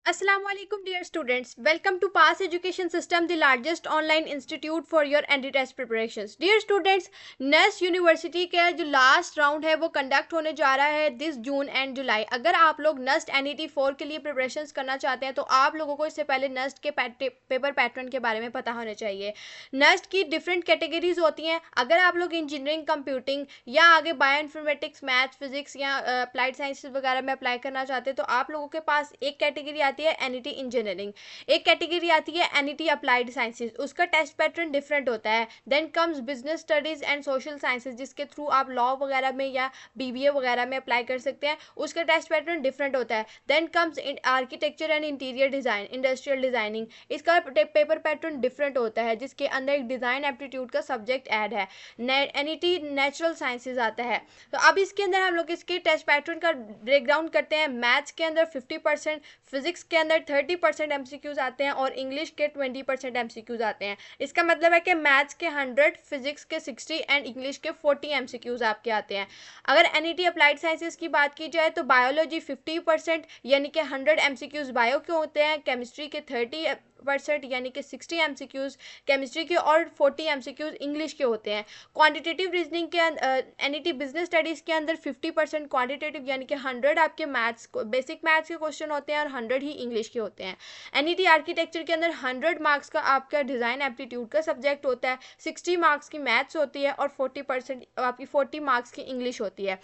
Assalamualaikum dear students, welcome to Pass Education System, the largest online institute for your ND test preparations. Dear students, nest university का जो last round है वो conduct होने जा रहा है दिस जून एंड जुलाई। अगर आप लोग नेस्ट NET 4 के लिए प्रिपरेशंस करना चाहते हैं तो आप लोगों को इससे पहले नेस्ट के पेपर पैटर्न के बारे में पता होना चाहिए। नेस्ट की डिफरेंट कैटेगरीज होती हैं। अगर आप लोग इंजीनियरिंग, कंप्यूटिंग या आगे बायो इन्फॉर्मेटिक्स, मैथ्स, फिजिक्स या अप्लाइड साइंसेज वगैरह में अप्लाई करना चाहते हैं तो आप लोगों के पास एक कैटेगरी आती है NET इंजीनियरिंग, एक कैटेगरी आती है NET अप्लाइड साइंसेज। उसका टेस्ट पैटर्न डिफरेंट होता है। Then comes business studies and social sciences, जिसके थ्रू आप लॉ वगैरह में या BBA वगैरह में अप्लाई कर सकते हैं। उसका टेस्ट पैटर्न डिफरेंट होता है। Then comes architecture and interior design, industrial designing. इसका पेपर पैटर्न डिफरेंट होता है, जिसके अंदर एक डिज़ाइन एप्टीट्यूड का सब्जेक्ट ऐड है। NET नेचुरल साइंसेज आता है। तो अब इसके अंदर हम लोग इसके टेस्ट पैटर्न का ब्रेकडाउन करते हैं। मैथ्स के अंदर 50%, फिजिक्स के अंदर 30% MCQs आते हैं और इंग्लिश के 20% MCQs आते हैं। इसका मतलब है कि मैथ्स के 100, फिजिक्स के 60 एंड इंग्लिश के 40 MCQs आपके आते हैं। अगर NET अप्लाइड साइंसेज की बात की जाए तो बायोलॉजी 50% यानी कि 100 MCQs बायो के होते हैं, केमिस्ट्री के 30% यानी कि 60 MCQs केमिस्ट्री के और 40 MCQs इंग्लिश के होते हैं। क्वांटिटेटिव रीजनिंग के NET बिजनेस स्टडीज़ के अंदर 50% क्वांटिटेटिव यानी कि 100 आपके मैथ्स बेसिक मैथ्स के क्वेश्चन होते हैं और 100 ही इंग्लिश के होते हैं। NET आर्किटेक्चर के अंदर 100 मार्क्स का आपका डिज़ाइन एप्टीट्यूड का सब्जेक्ट होता है, 60 मार्क्स की मैथ्स होती है और 40% आपकी 40 मार्क्स की इंग्लिश होती है।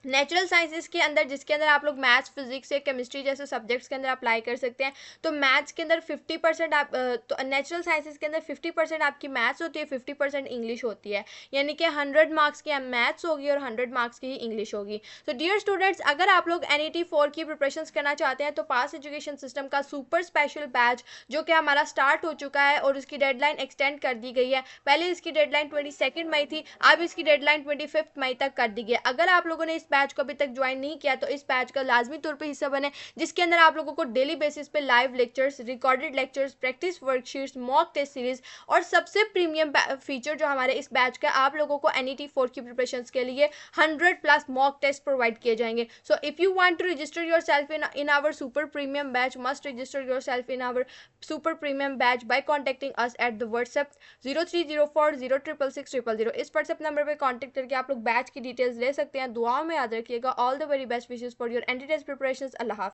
नेचुरल साइंसेस के अंदर, जिसके अंदर आप लोग मैथ्स, फिजिक्स या केमिस्ट्री जैसे सब्जेक्ट्स के अंदर अप्लाई कर सकते हैं, तो मैथ्स के अंदर 50% आप तो नेचुरल साइंसेस के अंदर 50% आपकी मैथ्स होती है, 50% इंग्लिश होती है, यानी कि 100 मार्क्स की मैथ्स होगी और 100 मार्क्स की ही इंग्लिश होगी। तो डियर स्टूडेंट्स, अगर आप लोग NET 4 की प्रिपरेशन करना चाहते हैं तो पास एजुकेशन सिस्टम का सुपर स्पेशल बैच जो कि हमारा स्टार्ट हो चुका है और उसकी डेडलाइन एक्सटेंड कर दी गई है। पहले इसकी डेडलाइन 22 मई थी, अब इसकी डेडलाइन 25 मई तक कर दी गई है। अगर आप लोगों ने इस बैच को अभी तक ज्वाइन नहीं किया तो इस बैच का लाजमी तौर पे हिस्सा बने, जिसके अंदर आप लोगों को डेली बेसिस पे live lectures, recorded lectures, practice worksheets, mock test series और सबसे प्रीमियम फीचर जो हमारे इस बैच का, आप लोगों को NET 4 की प्रिपरेशंस के लिए 100+ मॉक टेस्ट प्रोवाइड किए जाएंगे। So if you want to register yourself in our super premium batch, must register yourself in our super premium batch by contacting us at the WhatsApp 0304066600। इस WhatsApp number पे contact करके आप लोग batch की details ले सकते हैं। दुआओं में याद रखिएगा। All the very best wishes for your ND test preparations. अल्लाह हाफ़िज़।